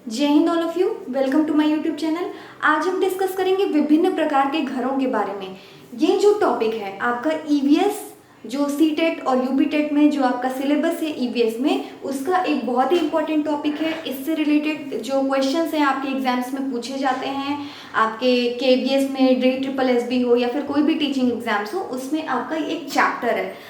जय Hind all of you. Welcome to my YouTube channel. आज हम डिस्कस करेंगे विभिन्न प्रकार के घरों के बारे में। ये जो टॉपिक है आपका ईवीएस, जो सीटेट और यूपीटेट में जो आपका सिलेबस है ईवीएस में, उसका एक बहुत ही इंपॉर्टेंट टॉपिक है। इससे रिलेटेड जो क्वेश्चंस हैं आपके एग्जाम्स में पूछे जाते हैं, आपके केवीएस में, JEEE हो या फिर कोई भी टीचिंग एग्जाम्स हो, उसमें आपका एक चैप्टर है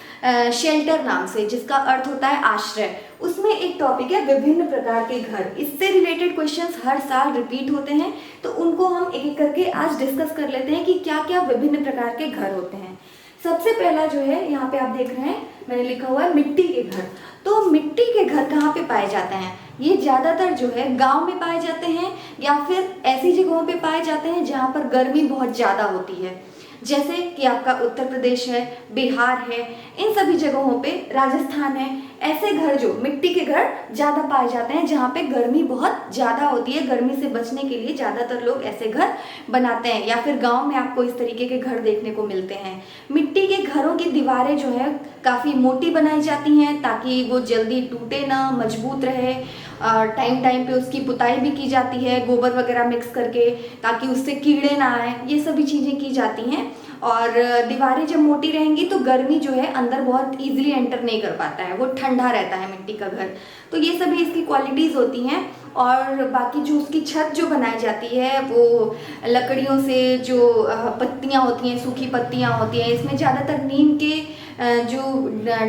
शेल्टर नाम से, जिसका अर्थ होता है आश्रय। उसमें एक टॉपिक है विभिन्न प्रकार के घर। इससे रिलेटेड क्वेश्चंस हर साल रिपीट होते हैं, तो उनको हम एक एक करके आज डिस्कस कर लेते हैं कि क्या क्या विभिन्न प्रकार के घर होते हैं। सबसे पहला जो है यहाँ पे आप देख रहे हैं, मैंने लिखा हुआ है मिट्टी के घर। तो मिट्टी के घर कहाँ पे पाए जाते हैं? ये ज़्यादातर जो है गांव में पाए जाते हैं या फिर ऐसी जगहों पे पाए जाते हैं जहाँ पर गर्मी बहुत ज़्यादा होती है, जैसे कि आपका उत्तर प्रदेश है, बिहार है, इन सभी जगहों पे, राजस्थान है। ऐसे घर जो मिट्टी के घर ज़्यादा पाए जाते हैं जहाँ पे गर्मी बहुत ज़्यादा होती है। गर्मी से बचने के लिए ज़्यादातर लोग ऐसे घर बनाते हैं, या फिर गांव में आपको इस तरीके के घर देखने को मिलते हैं। मिट्टी के घरों की दीवारें जो है काफ़ी मोटी बनाई जाती हैं ताकि वो जल्दी टूटे ना, मजबूत रहे। टाइम टाइम पे उसकी पुताई भी की जाती है गोबर वगैरह मिक्स करके, ताकि उससे कीड़े ना आए। ये सभी चीज़ें की जाती हैं। और दीवारें जब मोटी रहेंगी तो गर्मी जो है अंदर बहुत इजीली एंटर नहीं कर पाता है, वो ठंडा रहता है मिट्टी का घर। तो ये सभी इसकी क्वालिटीज़ होती हैं। और बाकी जो उसकी छत जो बनाई जाती है वो लकड़ियों से, जो पत्तियाँ होती हैं, सूखी पत्तियाँ होती हैं, इसमें ज़्यादातर नीम के जो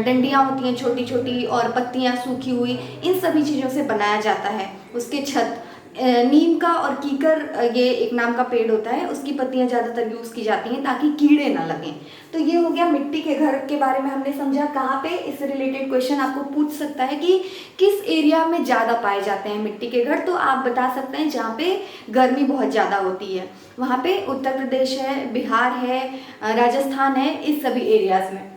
डंडियाँ होती हैं छोटी छोटी, और पत्तियाँ सूखी हुई, इन सभी चीज़ों से बनाया जाता है उसके छत। नीम का और कीकर, ये एक नाम का पेड़ होता है, उसकी पत्तियां ज़्यादातर यूज़ की जाती हैं ताकि कीड़े ना लगें। तो ये हो गया मिट्टी के घर के बारे में हमने समझा। कहाँ पे इससे रिलेटेड क्वेश्चन आपको पूछ सकता है कि किस एरिया में ज़्यादा पाए जाते हैं मिट्टी के घर, तो आप बता सकते हैं जहाँ पे गर्मी बहुत ज़्यादा होती है, वहाँ पे उत्तर प्रदेश है, बिहार है, राजस्थान है, इस सभी एरियाज में।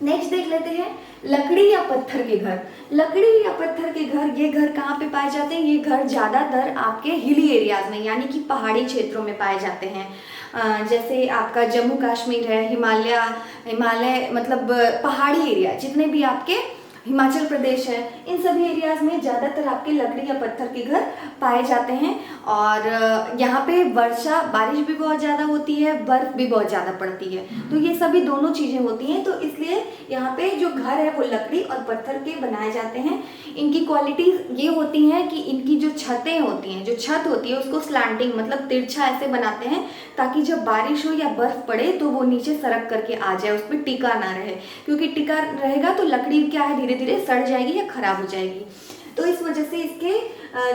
नेक्स्ट देख लेते हैं लकड़ी या पत्थर के घर। लकड़ी या पत्थर के घर, ये घर कहाँ पे पाए जाते हैं? ये घर ज़्यादातर आपके हिली एरियाज में, यानी कि पहाड़ी क्षेत्रों में पाए जाते हैं। जैसे आपका जम्मू कश्मीर है, हिमालय मतलब पहाड़ी एरिया, जितने भी आपके हिमाचल प्रदेश है, इन सभी एरियाज में ज़्यादातर आपके लकड़ी या पत्थर के घर पाए जाते हैं। और यहाँ पे वर्षा, बारिश भी बहुत ज़्यादा होती है, बर्फ़ भी बहुत ज़्यादा पड़ती है, तो ये सभी दोनों चीज़ें होती हैं। तो इसलिए यहाँ पे जो घर है वो लकड़ी और पत्थर के बनाए जाते हैं। इनकी क्वालिटीज़ ये होती हैं कि इनकी जो छतें होती हैं, जो छत होती है उसको स्लांटिंग मतलब तिरछा ऐसे बनाते हैं ताकि जब बारिश हो या बर्फ़ पड़े तो वो नीचे सरक करके आ जाए, उस पर टिका ना रहे, क्योंकि टिका रहेगा तो लकड़ी क्या है धीरे धीरे सड़ जाएगी या खराब हो जाएगी। तो इस वजह से इसके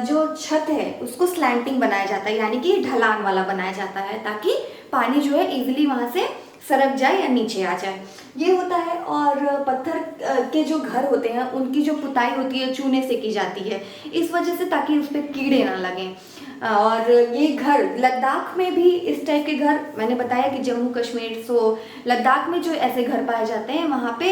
जो छत है उसको स्लैंटिंग बनाया जाता है, यानी कि ढलान वाला बनाया जाता है, ताकि पानी जो है इजीली वहाँ से सरक जाए या नीचे आ जाए, ये होता है। और पत्थर के जो घर होते हैं उनकी जो पुताई होती है चूने से की जाती है, इस वजह से ताकि उस पर कीड़े ना लगें। और ये घर लद्दाख में भी इस टाइप के घर, मैंने बताया कि जम्मू कश्मीर, सो लद्दाख में जो ऐसे घर पाए जाते हैं वहाँ पे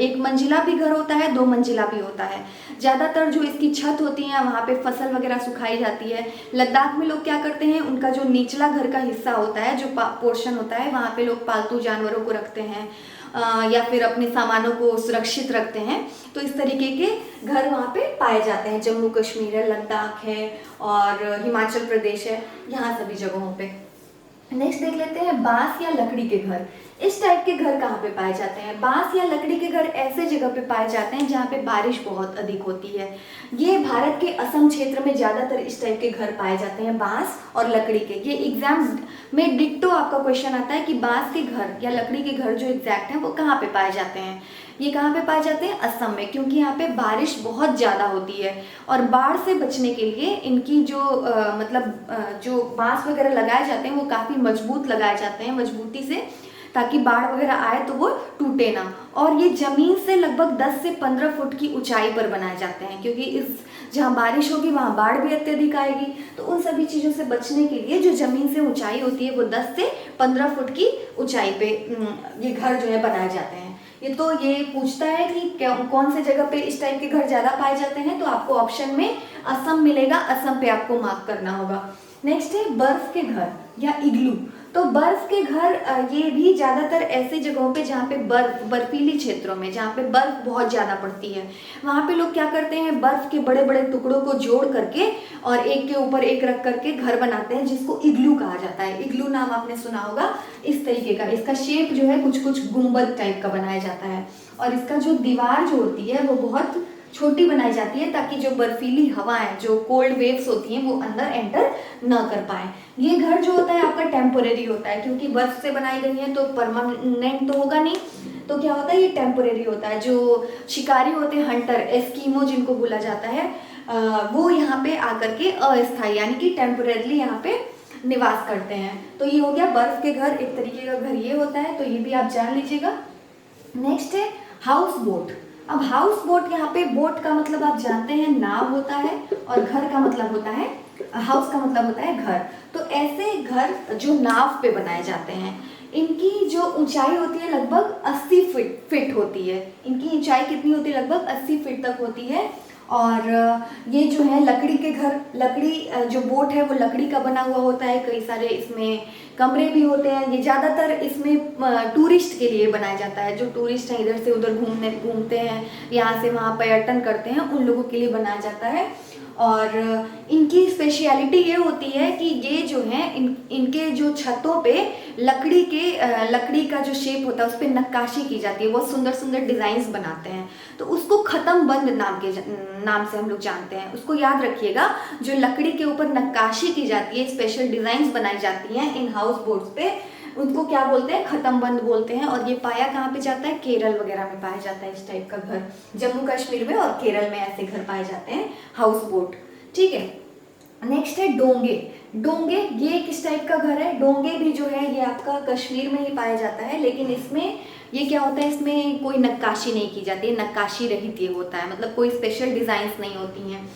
एक मंजिला भी घर होता है, दो मंजिला भी होता है। ज़्यादातर जो इसकी छत होती है वहाँ पे फसल वगैरह सुखाई जाती है। लद्दाख में लोग क्या करते हैं, उनका जो निचला घर का हिस्सा होता है, जो पोर्शन होता है, वहाँ पे लोग पालतू जानवरों को रखते हैं या फिर अपने सामानों को सुरक्षित रखते हैं। तो इस तरीके के घर वहाँ पे पाए जाते हैं। जम्मू कश्मीर है, लद्दाख है और हिमाचल प्रदेश है, यहाँ सभी जगहों पे। नेक्स्ट देख लेते हैं बांस या लकड़ी के घर। इस टाइप के घर कहाँ पे पाए जाते हैं? बांस या लकड़ी के घर ऐसे जगह पे पाए जाते हैं जहाँ पे बारिश बहुत अधिक होती है। ये भारत के असम क्षेत्र में ज़्यादातर इस टाइप के घर पाए जाते हैं, बांस और लकड़ी के। ये एग्जाम में डिट्टो आपका क्वेश्चन आता है कि बांस के घर या लकड़ी के घर जो एग्जैक्ट हैं वो कहाँ पे पाए जाते हैं। ये कहाँ पे पाए जाते हैं? असम में, क्योंकि यहाँ पे बारिश बहुत ज़्यादा होती है और बाढ़ से बचने के लिए इनकी जो जो बांस वगैरह लगाए जाते हैं वो काफ़ी मजबूत लगाए जाते हैं, मजबूती से, ताकि बाढ़ वगैरह आए तो वो टूटे ना। और ये ज़मीन से लगभग 10 से 15 फुट की ऊंचाई पर बनाए जाते हैं, क्योंकि इस जहाँ बारिश होगी वहाँ बाढ़ भी अत्यधिक आएगी। तो उन सभी चीज़ों से बचने के लिए जो ज़मीन से ऊंचाई होती है वो 10 से 15 फुट की ऊंचाई पे ये घर जो है बनाए जाते हैं। ये तो ये पूछता है कि कौन से जगह पे इस टाइप के घर ज़्यादा पाए जाते हैं, तो आपको ऑप्शन में असम मिलेगा, असम पे आपको मार्क करना होगा। नेक्स्ट है बर्फ के घर या इग्लू। तो बर्फ के घर ये भी ज़्यादातर ऐसी जगहों पे जहाँ पे बर्फीली क्षेत्रों में, जहाँ पे बर्फ बहुत ज़्यादा पड़ती है, वहाँ पे लोग क्या करते हैं, बर्फ के बड़े बड़े टुकड़ों को जोड़ करके और एक के ऊपर एक रख करके घर बनाते हैं, जिसको इग्लू कहा जाता है। इग्लू नाम आपने सुना होगा इस तरीके का। इसका शेप जो है कुछ कुछ गुंबद टाइप का बनाया जाता है, और इसका जो दीवार जो होती है वो बहुत छोटी बनाई जाती है, ताकि जो बर्फीली हवाएं, जो कोल्ड वेव्स होती हैं, वो अंदर एंटर न कर पाए। ये घर जो होता है आपका टेम्पोरेरी होता है, क्योंकि बर्फ से बनाई गई है तो परमानेंट तो होगा नहीं, तो क्या होता है, ये टेम्पोरेरी होता है। जो शिकारी होते हैं, हंटर, एस्कीमो जिनको बोला जाता है, वो यहाँ पे आकर के अस्थायी यानी कि टेम्पोरेरीली यहाँ पे निवास करते हैं। तो ये हो गया बर्फ के घर, एक तरीके का घर ये होता है, तो ये भी आप जान लीजिएगा। नेक्स्ट है हाउस बोट। अब हाउस बोट, यहाँ पे बोट का मतलब आप जानते हैं नाव होता है, और घर का मतलब होता है, हाउस का मतलब होता है घर। तो ऐसे घर जो नाव पे बनाए जाते हैं, इनकी जो ऊंचाई होती है लगभग 80 फीट होती है। इनकी ऊंचाई कितनी होती है, लगभग 80 फीट तक होती है। और ये जो है लकड़ी के घर, लकड़ी जो बोट है वो लकड़ी का बना हुआ होता है, कई सारे इसमें कमरे भी होते हैं। ये ज़्यादातर इसमें टूरिस्ट के लिए बनाया जाता है, जो टूरिस्ट हैं इधर से उधर घूमते हैं, यहाँ से वहाँ पर्यटन करते हैं, उन लोगों के लिए बनाया जाता है। और इनकी स्पेशलिटी ये होती है कि ये जो है इनके जो छतों पे लकड़ी का जो शेप होता है उस पर नक्काशी की जाती है, बहुत सुंदर सुंदर डिज़ाइंस बनाते हैं। तो उसको खत्म बंद नाम से हम लोग जानते हैं, उसको याद रखिएगा। जो लकड़ी के ऊपर नक्काशी की जाती है, स्पेशल डिज़ाइंस बनाई जाती हैं इन हाउस बोट्स पे, उनको क्या बोलते हैं, खत्म बंद बोलते हैं। और ये पाया कहाँ पे जाता है, केरल वगैरह में पाया जाता है इस टाइप का घर, जम्मू कश्मीर में और केरल में ऐसे घर पाए जाते हैं, हाउस बोट। ठीक है, नेक्स्ट है डोंगे। डोंगे ये किस टाइप का घर है, डोंगे भी जो है ये आपका कश्मीर में ही पाया जाता है, लेकिन इसमें ये क्या होता है, इसमें कोई नक्काशी नहीं की जाती है, नक्काशी रहित ये होता है, मतलब कोई स्पेशल डिज़ाइंस नहीं होती हैं।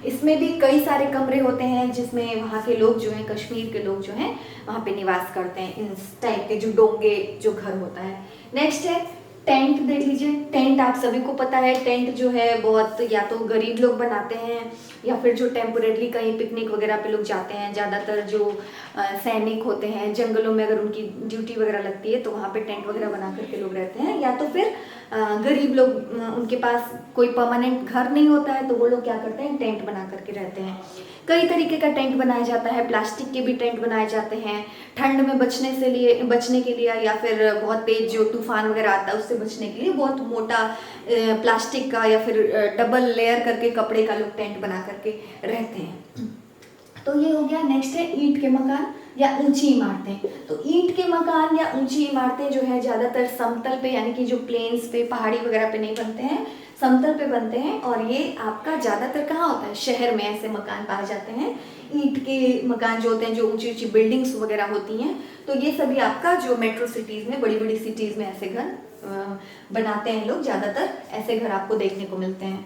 इसमें भी कई सारे कमरे होते हैं जिसमें वहाँ के लोग जो हैं, कश्मीर के लोग जो हैं वहाँ पे निवास करते हैं, इन टाइप के जो डोंगे जो घर होता है। नेक्स्ट है टेंट। देख लीजिए, टेंट आप सभी को पता है, टेंट जो है बहुत या तो गरीब लोग बनाते हैं, या फिर जो टेम्पोरेरी कहीं पिकनिक वगैरह पे लोग जाते हैं। ज़्यादातर जो सैनिक होते हैं, जंगलों में अगर उनकी ड्यूटी वगैरह लगती है तो वहाँ पे टेंट वगैरह बना करके लोग रहते हैं। या तो फिर गरीब लोग, उनके पास कोई परमानेंट घर नहीं होता है, तो वो लोग क्या करते हैं, टेंट बना करके रहते हैं। कई तरीके का टेंट बनाया जाता है, प्लास्टिक के भी टेंट बनाए जाते हैं, ठंड में बचने के लिए, या फिर बहुत तेज जो तूफान वगैरह आता है उससे बचने के लिए बहुत मोटा प्लास्टिक का या फिर डबल लेयर करके कपड़े का लोग टेंट बना करके रहते हैं। तो ये हो गया। नेक्स्ट है ईंट के मकान या ऊंची इमारतें। तो ईंट के मकान या ऊंची इमारतें जो है ज़्यादातर समतल पे, यानी कि जो प्लेन्स पे, पहाड़ी वगैरह पे नहीं बनते हैं, समतल पे बनते हैं। और ये आपका ज़्यादातर कहाँ होता है, शहर में ऐसे मकान पाए जाते हैं। ईंट के मकान जो होते हैं, जो ऊंची ऊंची बिल्डिंग्स वगैरह होती हैं, तो ये सभी आपका जो मेट्रो सिटीज़ में, बड़ी बड़ी सिटीज़ में ऐसे घर बनाते हैं लोग, ज़्यादातर ऐसे घर आपको देखने को मिलते हैं।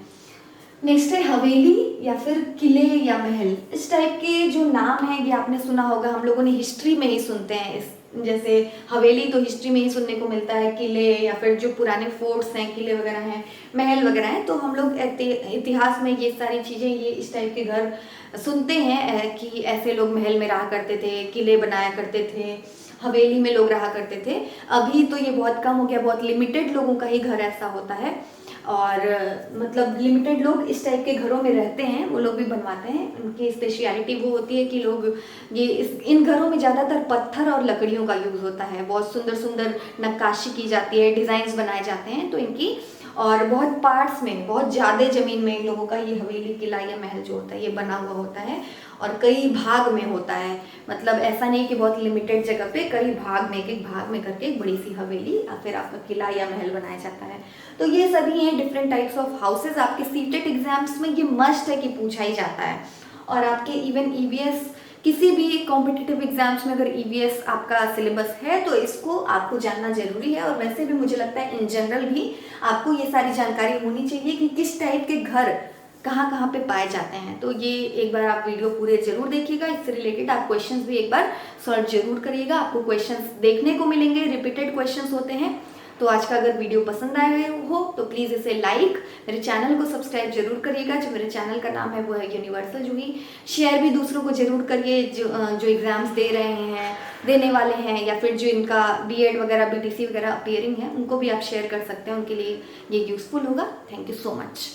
नेक्स्ट है हवेली या फिर किले या महल। इस टाइप के जो नाम है ये आपने सुना होगा, हम लोगों ने हिस्ट्री में ही सुनते हैं। इस जैसे हवेली तो हिस्ट्री में ही सुनने को मिलता है, किले या फिर जो पुराने फोर्ट्स हैं, किले वगैरह हैं, महल वगैरह हैं, तो हम लोग इतिहास में ये सारी चीज़ें, ये इस टाइप के घर सुनते हैं कि ऐसे लोग महल में रहा करते थे, किले बनाया करते थे, हवेली में लोग रहा करते थे। अभी तो ये बहुत कम हो गया, बहुत लिमिटेड लोगों का ही घर ऐसा होता है, और मतलब लिमिटेड लोग इस टाइप के घरों में रहते हैं, वो लोग भी बनवाते हैं। उनकी स्पेशलिटी वो होती है कि लोग इन घरों में ज़्यादातर पत्थर और लकड़ियों का यूज़ होता है, बहुत सुंदर सुंदर नक्काशी की जाती है, डिज़ाइंस बनाए जाते हैं, तो इनकी और बहुत पार्ट्स में, बहुत ज़्यादा ज़मीन में इन लोगों का ये हवेली, किला या महल जो होता है ये बना हुआ होता है, और कई भाग में होता है। मतलब ऐसा नहीं कि बहुत लिमिटेड जगह पे, कई भाग में, एक एक भाग में करके एक बड़ी सी हवेली या फिर आपका किला या महल बनाया जाता है। तो ये सभी हैं डिफरेंट टाइप्स ऑफ हाउसेज। आपके सीटेट एग्जाम्स में ये मस्ट है कि पूछा ही जाता है, और आपके इवन ईवीएस, किसी भी कॉम्पिटिटिव एग्जाम्स में अगर ईवीएस आपका सिलेबस है तो इसको आपको जानना जरूरी है। और वैसे भी मुझे लगता है इन जनरल भी आपको ये सारी जानकारी होनी चाहिए कि किस टाइप के घर कहाँ कहाँ पे पाए जाते हैं। तो ये एक बार आप वीडियो पूरे जरूर देखिएगा, इससे रिलेटेड आप क्वेश्चंस भी एक बार सॉल्व जरूर करिएगा। आपको क्वेश्चंस देखने को मिलेंगे, रिपीटेड क्वेश्चंस होते हैं, तो आज का अगर वीडियो पसंद आया हो तो प्लीज़ इसे लाइक, मेरे चैनल को सब्सक्राइब जरूर करिएगा। जो मेरे चैनल का नाम है वो है यूनिवर्सल जूही। शेयर भी दूसरों को जरूर करिए जो एग्ज़ाम्स दे रहे हैं, देने वाले हैं, या फिर जो इनका बीएड वगैरह, बीटीसी वगैरह अपीयरिंग है, उनको भी आप शेयर कर सकते हैं, उनके लिए ये यूज़फुल होगा। Thank you so much.